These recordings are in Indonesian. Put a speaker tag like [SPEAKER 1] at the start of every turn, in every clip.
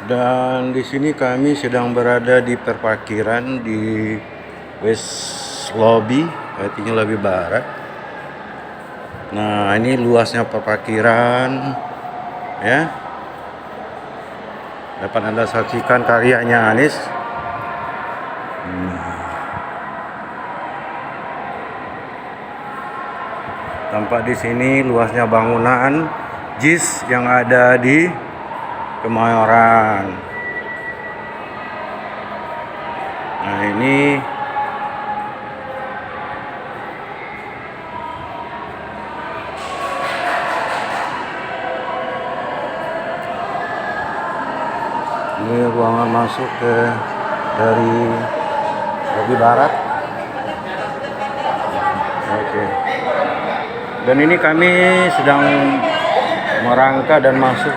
[SPEAKER 1] Dan di sini kami sedang berada di perparkiran di West Lobby, artinya lebih barat. Nah, ini luasnya perparkiran, ya. Dapat Anda saksikan karyanya Anies. Tampak di sini luasnya bangunan JIS yang ada di Kemayoran. Nah, ini ruangan masuk dari lebih barat. Oke. Dan ini kami sedang merangka dan masuk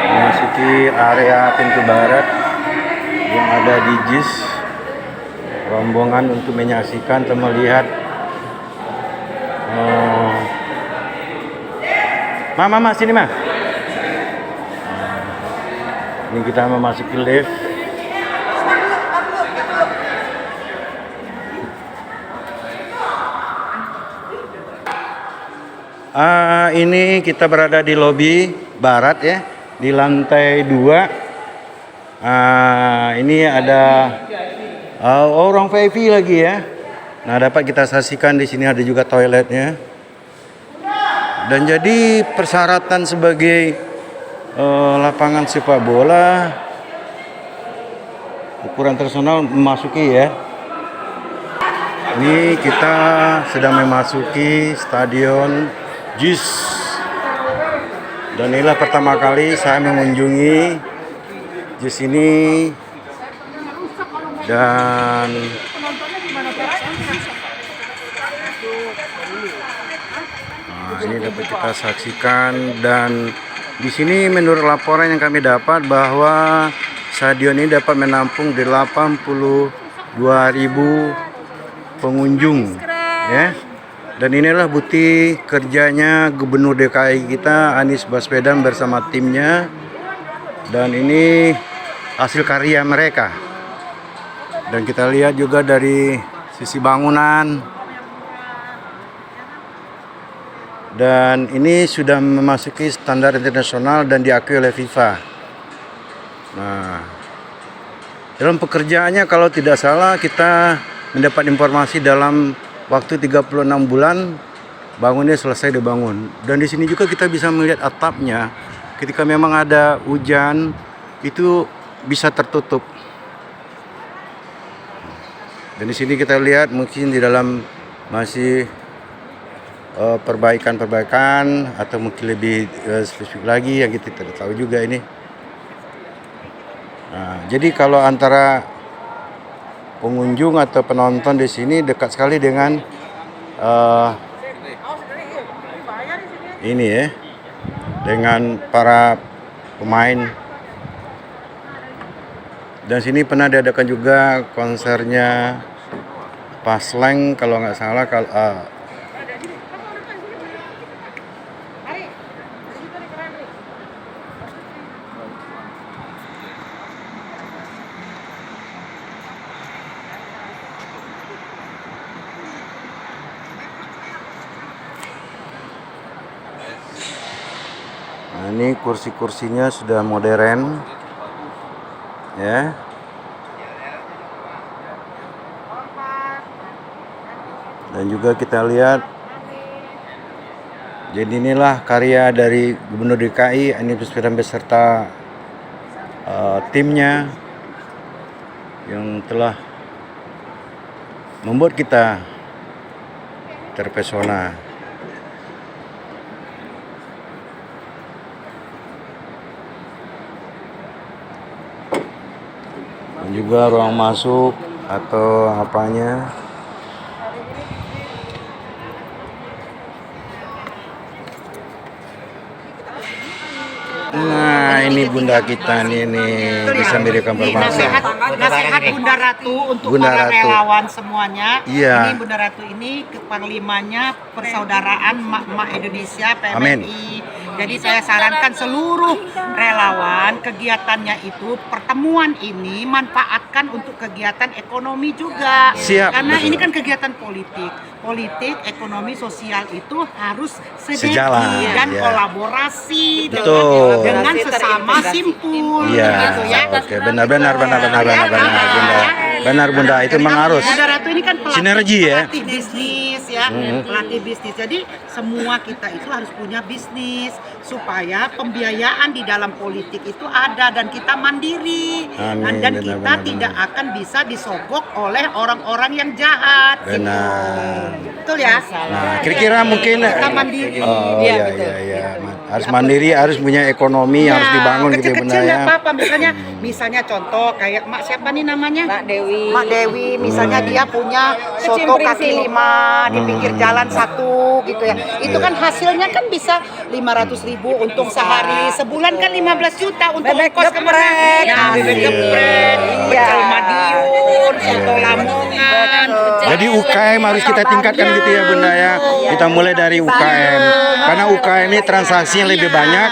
[SPEAKER 1] memasuki area pintu barat yang ada di JIS. Rombongan untuk menyaksikan atau melihat Mama sini mah. Ini kita memasuki lift. Ini kita berada di lobi barat ya, di lantai 2. Ini ada orang VIP lagi ya. Nah, dapat kita saksikan di sini ada juga toiletnya. Dan jadi persyaratan sebagai lapangan sepak bola ukuran internasional memasuki ya. Ini kita sedang memasuki stadion JIS. Dan inilah pertama kali saya mengunjungi JIS ini. Dan ini dapat kita saksikan, dan di sini menurut laporan yang kami dapat bahwa stadion ini dapat menampung 82.000 pengunjung ya. Dan inilah bukti kerjanya Gubernur DKI kita Anies Baswedan bersama timnya, dan ini hasil karya mereka. Dan kita lihat juga dari sisi bangunan, dan ini sudah memasuki standar internasional dan diakui oleh FIFA. Nah, dalam pekerjaannya kalau tidak salah kita mendapat informasi dalam waktu 36 bulan bangunnya selesai dibangun. Dan di sini juga kita bisa melihat atapnya. Ketika memang ada hujan itu bisa tertutup. Dan di sini kita lihat mungkin di dalam masih perbaikan atau mungkin lebih spesifik lagi yang kita tidak tahu juga ini. Nah, jadi kalau antara pengunjung atau penonton di sini dekat sekali dengan ini ya, dengan para pemain. Dan sini pernah diadakan juga konsernya Pasleng kalau nggak salah. Nah, ini kursi-kursinya sudah modern ya. Dan juga kita lihat, jadi inilah karya dari Gubernur DKI Anies Baswedan beserta timnya yang telah membuat kita terpesona. Dan juga ruang masuk atau apanya. Nah, ini Bunda kita nih bisa memberikan informasi.
[SPEAKER 2] Nasihat Bunda Ratu untuk
[SPEAKER 1] Bunda
[SPEAKER 2] para
[SPEAKER 1] Ratu.
[SPEAKER 2] relawan semuanya.
[SPEAKER 1] Iya.
[SPEAKER 2] Ini Bunda Ratu ini Panglimanya Persaudaraan Mak-Mak Indonesia PMI.
[SPEAKER 1] Amin.
[SPEAKER 2] Jadi saya sarankan seluruh relawan kegiatannya itu pertemuan ini manfaatkan untuk kegiatan ekonomi juga.
[SPEAKER 1] Siap,
[SPEAKER 2] Karena
[SPEAKER 1] betul.
[SPEAKER 2] ini kan kegiatan politik. Politik, ekonomi, sosial itu harus
[SPEAKER 1] Sejalan,
[SPEAKER 2] dan
[SPEAKER 1] ya.
[SPEAKER 2] kolaborasi
[SPEAKER 1] Betul.
[SPEAKER 2] dengan sesama simpul.
[SPEAKER 1] Iya,
[SPEAKER 2] gitu ya.
[SPEAKER 1] oke, benar Bunda, itu memang harus
[SPEAKER 2] Bunda Ratu ini kan
[SPEAKER 1] sinergi ya.
[SPEAKER 2] pelatih bisnis ya, pelatih bisnis. Jadi semua kita itu harus punya bisnis supaya pembiayaan di dalam politik itu ada dan kita mandiri.
[SPEAKER 1] Amin,
[SPEAKER 2] Dan
[SPEAKER 1] benar,
[SPEAKER 2] kita
[SPEAKER 1] benar,
[SPEAKER 2] tidak akan bisa disogok oleh orang-orang yang jahat.
[SPEAKER 1] Benar.
[SPEAKER 2] Gitu. Betul ya?
[SPEAKER 1] Nah, kira-kira mungkin
[SPEAKER 2] Kita mandiri.
[SPEAKER 1] Oh
[SPEAKER 3] Iya,
[SPEAKER 1] iya. Harus mandiri, harus punya ekonomi yang harus dibangun gitu ya Bunda
[SPEAKER 2] kecil-kecil nggak
[SPEAKER 1] ya.
[SPEAKER 2] apa-apa. Misalnya contoh kayak Mak siapa nih namanya?
[SPEAKER 3] Mak Dewi.
[SPEAKER 2] Mak Dewi, misalnya dia punya soto kaki lima di pinggir jalan satu gitu ya. Itu kan hasilnya kan bisa 500.000 untung sehari, sebulan kan 15 juta untuk
[SPEAKER 3] Bebek
[SPEAKER 2] ongkos kemana?
[SPEAKER 3] geprek.
[SPEAKER 2] Ya, bebek
[SPEAKER 1] Iya.
[SPEAKER 2] geprek, pecel Madiun, soto Lamongan.
[SPEAKER 1] Jadi UKM harus kita tingkatkan gitu ya Bunda ya. Kita mulai dari UKM. Karena UKM ini transaksinya lebih banyak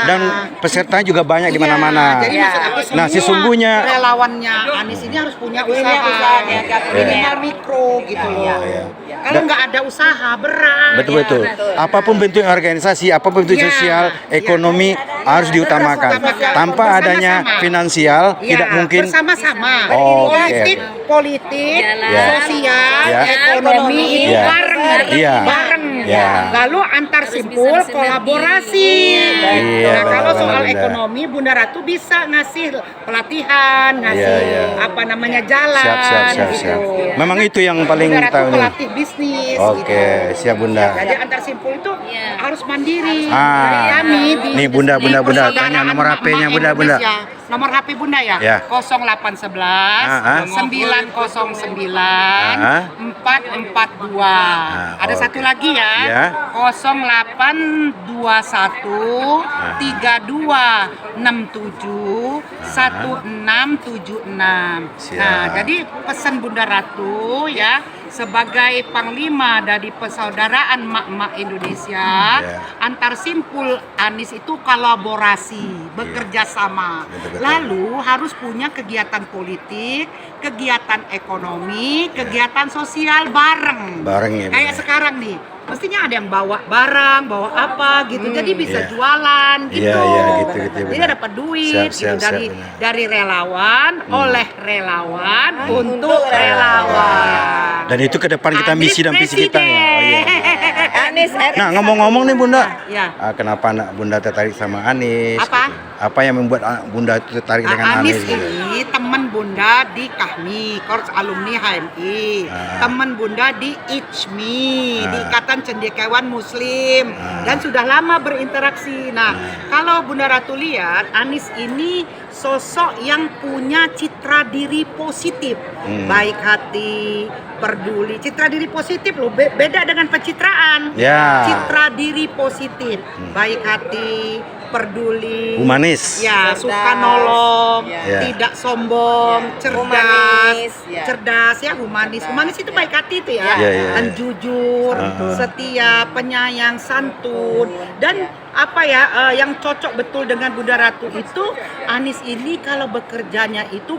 [SPEAKER 1] dan pesertanya juga banyak di mana-mana.
[SPEAKER 2] Jadi maksud aku
[SPEAKER 1] Nah,
[SPEAKER 2] semua
[SPEAKER 1] sesungguhnya
[SPEAKER 2] relawannya Anies ini harus punya usaha,
[SPEAKER 3] usahanya,
[SPEAKER 2] minimal mikro gitu loh. Kalau nggak ada usaha berat.
[SPEAKER 1] betul-betul. Apapun bentuk organisasi, apapun bentuk
[SPEAKER 2] Iya.
[SPEAKER 1] sosial, ekonomi harus diutamakan. Tanpa adanya
[SPEAKER 2] Bersama-sama.
[SPEAKER 1] finansial
[SPEAKER 2] Ya,
[SPEAKER 1] tidak mungkin.
[SPEAKER 2] bersama-sama.
[SPEAKER 1] Oh, oke,
[SPEAKER 2] Politik,
[SPEAKER 1] Ya.
[SPEAKER 2] sosial,
[SPEAKER 1] Ya.
[SPEAKER 2] ekonomi itu
[SPEAKER 1] Ya.
[SPEAKER 2] bareng,
[SPEAKER 1] Iya.
[SPEAKER 2] bareng.
[SPEAKER 1] Ya.
[SPEAKER 2] Lalu antar simpul kolaborasi.
[SPEAKER 1] Iya,
[SPEAKER 2] Nah, kalau
[SPEAKER 1] benar,
[SPEAKER 2] soal
[SPEAKER 1] Bunda.
[SPEAKER 2] ekonomi, Bunda Ratu bisa ngasih pelatihan, ngasih
[SPEAKER 1] Iya.
[SPEAKER 2] apa namanya jalan.
[SPEAKER 1] Siap.
[SPEAKER 2] gitu.
[SPEAKER 1] Memang itu yang paling
[SPEAKER 2] Bunda Ratu
[SPEAKER 1] tahu nih.
[SPEAKER 2] pelatih bisnis.
[SPEAKER 1] Oke,
[SPEAKER 2] gitu.
[SPEAKER 1] siap Bunda.
[SPEAKER 2] Jadi antar simpul itu harus mandiri.
[SPEAKER 1] Ah.
[SPEAKER 2] Kami di
[SPEAKER 1] Nih, Bunda,
[SPEAKER 2] di
[SPEAKER 1] Bunda,
[SPEAKER 2] Persaudaraan
[SPEAKER 1] tanya nomor HP-nya,
[SPEAKER 2] Mak-Mak
[SPEAKER 1] Bunda.
[SPEAKER 2] Indonesia. Nomor HP Bunda ya?
[SPEAKER 1] Ya.
[SPEAKER 2] 0811
[SPEAKER 1] Ah.
[SPEAKER 2] 909
[SPEAKER 1] Ah.
[SPEAKER 2] 442. Ada
[SPEAKER 1] oke.
[SPEAKER 2] satu lagi ya.
[SPEAKER 1] Ya.
[SPEAKER 2] 0821 3267 1676.
[SPEAKER 1] Siap.
[SPEAKER 2] Nah, jadi pesan Bunda Ratu ya, sebagai Panglima dari Persaudaraan Mak-Mak Indonesia,
[SPEAKER 1] Ya.
[SPEAKER 2] antar simpul Anies itu kolaborasi, bekerja sama.
[SPEAKER 1] Betul-betul.
[SPEAKER 2] Lalu harus punya kegiatan politik, kegiatan ekonomi, kegiatan sosial bareng.
[SPEAKER 1] Bareng ya,
[SPEAKER 2] Kayak
[SPEAKER 1] Bunda.
[SPEAKER 2] sekarang nih, mestinya ada yang bawa barang, bawa apa gitu. Jadi bisa
[SPEAKER 1] Iya.
[SPEAKER 2] jualan gitu.
[SPEAKER 1] Iya, gitu,
[SPEAKER 2] Jadi
[SPEAKER 1] benar.
[SPEAKER 2] dapat duit
[SPEAKER 1] Siap,
[SPEAKER 2] gitu, dari
[SPEAKER 1] benar.
[SPEAKER 2] dari relawan, oleh relawan, untuk relawan.
[SPEAKER 1] Dan itu ke depan kita
[SPEAKER 2] Anies
[SPEAKER 1] misi dan visi kita ya. Oh, iya.
[SPEAKER 3] Anies RI.
[SPEAKER 1] Nah, ngomong-ngomong nih Bunda,
[SPEAKER 2] Ya.
[SPEAKER 1] kenapa anak Bunda tertarik sama Anies?
[SPEAKER 2] Apa?
[SPEAKER 1] Gitu? Apa yang membuat Bunda itu tertarik dengan
[SPEAKER 2] Anies
[SPEAKER 1] Anies? Gitu?
[SPEAKER 2] ini teman Bunda di KAHMI, Korps Alumni HMI. Teman Bunda di ICMI, di Ikatan Cendekiawan Muslim. Dan sudah lama berinteraksi. Nah, kalau Bunda Ratu lihat, Anies ini sosok yang punya citra diri positif. Baik hati, peduli. Citra diri positif loh, beda dengan pencitraan.
[SPEAKER 1] Ya.
[SPEAKER 2] Citra diri positif, baik hati, peduli,
[SPEAKER 1] Humanis.
[SPEAKER 2] ya, suka nolong,
[SPEAKER 1] Ya.
[SPEAKER 2] tidak sombong, cerdas,
[SPEAKER 3] Humanis, ya.
[SPEAKER 2] cerdas ya, humanis. Humanis itu baik hati itu ya,
[SPEAKER 1] Ya, ya,
[SPEAKER 2] dan
[SPEAKER 1] ya.
[SPEAKER 2] jujur, setia, penyayang, santun, dan apa ya yang cocok betul dengan Bunda Ratu itu, Anies ini kalau bekerjanya itu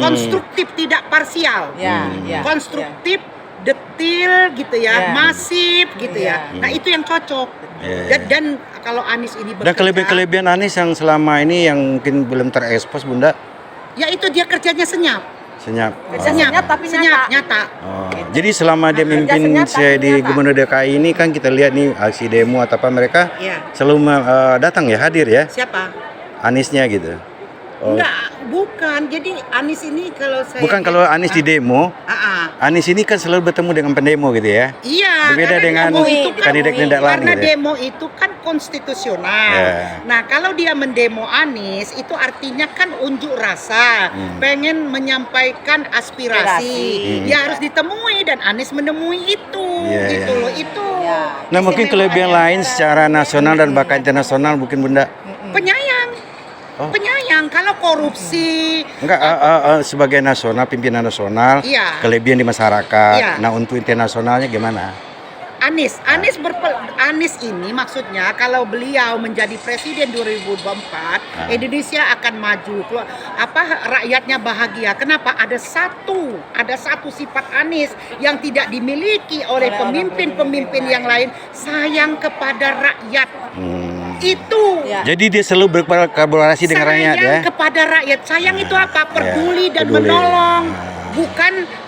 [SPEAKER 2] konstruktif, tidak parsial,
[SPEAKER 3] Ya, ya.
[SPEAKER 2] konstruktif, detil gitu ya,
[SPEAKER 3] Ya.
[SPEAKER 2] masif gitu ya.
[SPEAKER 3] Ya.
[SPEAKER 2] Nah itu yang cocok.
[SPEAKER 1] Ya,
[SPEAKER 2] Dan kalau Anies ini
[SPEAKER 1] Dan kelebihan-kelebihan Anies yang selama ini yang mungkin belum terekspos Bunda,
[SPEAKER 2] ya itu dia kerjanya senyap.
[SPEAKER 1] senyap.
[SPEAKER 2] Senyap
[SPEAKER 3] tapi
[SPEAKER 2] nyata.
[SPEAKER 1] Oh, jadi selama dia memimpin
[SPEAKER 3] senyap tapi
[SPEAKER 1] di
[SPEAKER 3] nyata.
[SPEAKER 1] Gubernur DKI ini kan kita lihat nih aksi demo atau apa mereka
[SPEAKER 2] Iya.
[SPEAKER 1] selalu datang ya, hadir ya,
[SPEAKER 2] Siapa?
[SPEAKER 1] Aniesnya gitu. Oh,
[SPEAKER 2] Enggak, bukan. Jadi Anies ini kalau saya
[SPEAKER 1] bukan kalau Anies di demo, Anies ini kan selalu bertemu dengan pendemo gitu ya.
[SPEAKER 2] Iya,
[SPEAKER 1] Berbeda
[SPEAKER 2] karena
[SPEAKER 1] dengan
[SPEAKER 2] demo itu kan,
[SPEAKER 1] kandidat-kandidat lain
[SPEAKER 2] karena
[SPEAKER 1] gitu ya.
[SPEAKER 2] demo itu kan konstitusional.
[SPEAKER 1] Ya.
[SPEAKER 2] Nah, kalau dia mendemo Anies itu artinya kan unjuk rasa, pengen menyampaikan aspirasi. Ya harus ditemui dan Anies menemui itu,
[SPEAKER 1] Iya,
[SPEAKER 2] gitu
[SPEAKER 1] iya.
[SPEAKER 2] loh. Itu
[SPEAKER 3] Ya.
[SPEAKER 1] Nah mungkin kelebihan lain secara nasional dan bahkan internasional mungkin Bunda.
[SPEAKER 2] Penyayang.
[SPEAKER 1] Oh.
[SPEAKER 2] Penyayang. Kalau korupsi,
[SPEAKER 1] Enggak, sebagai nasional, pimpinan nasional,
[SPEAKER 2] Iya.
[SPEAKER 1] kelebihan di masyarakat.
[SPEAKER 2] Iya.
[SPEAKER 1] Nah untuk internasionalnya gimana?
[SPEAKER 2] Anies ini maksudnya kalau beliau menjadi presiden 2024, Indonesia akan maju. Rakyatnya bahagia. Kenapa? Ada satu sifat Anies yang tidak dimiliki oleh pemimpin-pemimpin yang lain, sayang kepada rakyat. Itu.
[SPEAKER 3] Ya.
[SPEAKER 1] Jadi dia selalu berkolaborasi dengan rakyat ya.
[SPEAKER 2] Sayang kepada rakyat. Sayang itu apa? Peduli dan
[SPEAKER 1] peduli.
[SPEAKER 2] menolong.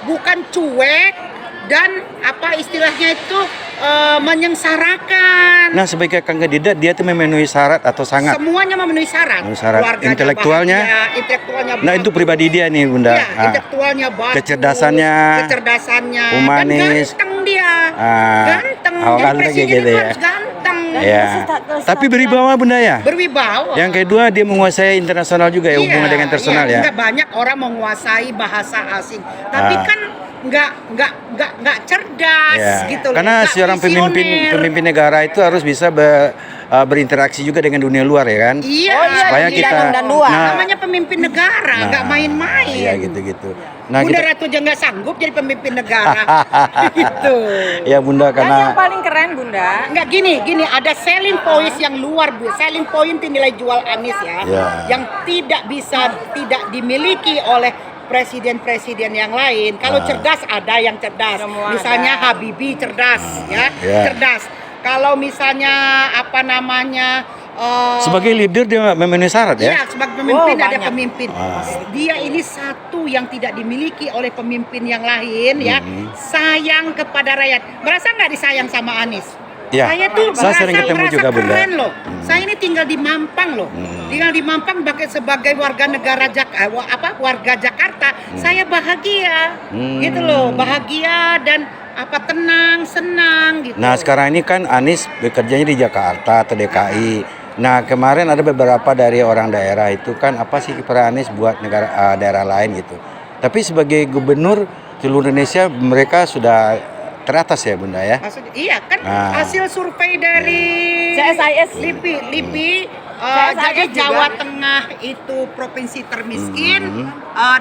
[SPEAKER 2] Bukan cuek dan apa istilahnya itu menyengsarakan.
[SPEAKER 1] Nah sebagai kandidat dia tuh memenuhi syarat atau sangat.
[SPEAKER 2] Semuanya memenuhi syarat.
[SPEAKER 1] Memenuhi syarat.
[SPEAKER 2] Keluarganya
[SPEAKER 1] Intelektualnya?
[SPEAKER 2] bahagia, intelektualnya
[SPEAKER 1] Nah itu
[SPEAKER 2] bagus.
[SPEAKER 1] pribadi dia nih Bunda.
[SPEAKER 2] Iya, intelektualnya bagus.
[SPEAKER 1] Kecerdasannya, humanis.
[SPEAKER 2] Dan ganteng dia. Ganteng.
[SPEAKER 1] Oh,
[SPEAKER 2] Jadi
[SPEAKER 1] ganteng
[SPEAKER 2] presiden
[SPEAKER 1] gitu
[SPEAKER 2] itu
[SPEAKER 1] ya.
[SPEAKER 2] harus ganteng.
[SPEAKER 1] Ya. Tapi berwibawa Bunda ya.
[SPEAKER 2] Berwibawa.
[SPEAKER 1] Yang kedua dia menguasai internasional juga ya, hubungan dengan internasional ya.
[SPEAKER 2] Enggak banyak orang menguasai bahasa asing. Tapi kan enggak cerdas
[SPEAKER 1] Ya.
[SPEAKER 2] gitu loh.
[SPEAKER 1] Karena
[SPEAKER 2] Nggak
[SPEAKER 1] seorang
[SPEAKER 2] visioner.
[SPEAKER 1] pemimpin negara itu harus bisa berinteraksi juga dengan dunia luar ya kan.
[SPEAKER 2] Iya,
[SPEAKER 1] Supaya
[SPEAKER 3] di
[SPEAKER 1] kita
[SPEAKER 3] dalam dan luar.
[SPEAKER 2] namanya pemimpin negara, nggak main-main.
[SPEAKER 1] Iya gitu-gitu. Nah,
[SPEAKER 2] Bunda
[SPEAKER 1] kita,
[SPEAKER 2] Ratu aja nggak sanggup jadi pemimpin negara. Gitu.
[SPEAKER 1] ya Bunda
[SPEAKER 3] Dan yang
[SPEAKER 1] karena
[SPEAKER 3] paling keren Bunda.
[SPEAKER 2] Nggak gini ada selling points yang luar biasa. Selling point itu nilai jual Anies ya,
[SPEAKER 1] Ya.
[SPEAKER 2] yang tidak dimiliki oleh presiden-presiden yang lain. Kalau cerdas ada yang cerdas.
[SPEAKER 3] Semua
[SPEAKER 2] Misalnya
[SPEAKER 3] ada.
[SPEAKER 2] Habibie cerdas, ya,
[SPEAKER 1] Ya.
[SPEAKER 2] cerdas. Kalau misalnya
[SPEAKER 1] sebagai leader dia memenuhi syarat ya.
[SPEAKER 2] Iya, sebagai pemimpin
[SPEAKER 3] Wow,
[SPEAKER 2] ada
[SPEAKER 3] banyak.
[SPEAKER 2] pemimpin. Dia ini satu yang tidak dimiliki oleh pemimpin yang lain ya. Sayang kepada rakyat. Merasa nggak disayang sama Anies?
[SPEAKER 1] Ya,
[SPEAKER 2] Saya tuh
[SPEAKER 1] saya sering ketemu
[SPEAKER 2] merasa
[SPEAKER 1] juga, Bunda.
[SPEAKER 2] keren loh. Saya ini tinggal di Mampang loh. Tinggal di Mampang sebagai warga negara warga Jakarta. Saya bahagia. Gitu loh, bahagia dan tenang, senang gitu.
[SPEAKER 1] Nah sekarang ini kan Anies bekerjanya di Jakarta atau DKI. Nah kemarin ada beberapa dari orang daerah itu kan apa sih kiprah Anies buat daerah lain gitu. Tapi sebagai gubernur seluruh Indonesia mereka sudah teratas ya Bunda ya.
[SPEAKER 2] Maksudnya, iya kan
[SPEAKER 1] Nah.
[SPEAKER 2] hasil survei dari
[SPEAKER 3] CSIS.
[SPEAKER 2] LIPI
[SPEAKER 3] CSIS
[SPEAKER 2] jadi
[SPEAKER 3] juga.
[SPEAKER 2] Jawa Tengah itu provinsi termiskin